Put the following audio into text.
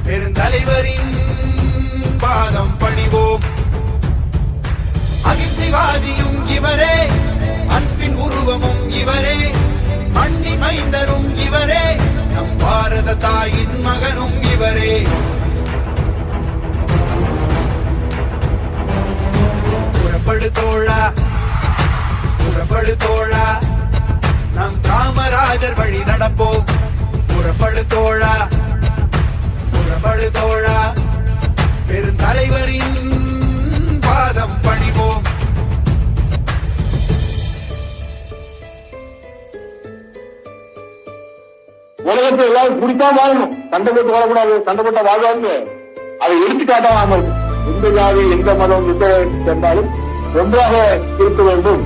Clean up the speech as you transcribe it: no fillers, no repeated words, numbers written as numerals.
பெருந்தலைவரின் பாதம் பணிவோம். அகிம்சைவாதியும் இவரே, அன்பின் உருவமும் இவரே, மண்ணி மைந்தரும் இவரே, நம் பாரத தாயின் மகனும் இவரே. புறப்படு தோழா, புறப்படு தோழா, நம் காமராஜர் வழி நடப்போம். புறப்படு தோழா, புறப்படு தோழா, பெருந்தலைவரின் பாதம் பணிவோம். உலகத்தை எல்லாரும் குடித்தா வாழணும், சண்டை போட்டு வாழக்கூடாது, சண்டை போட்டா வாழ்வாங்க. அதை எடுத்துக்காட்டாம எந்த ஜாதி எந்த மதம் எந்த சென்றாலும் ஒன்றாக இருக்க வேண்டும்.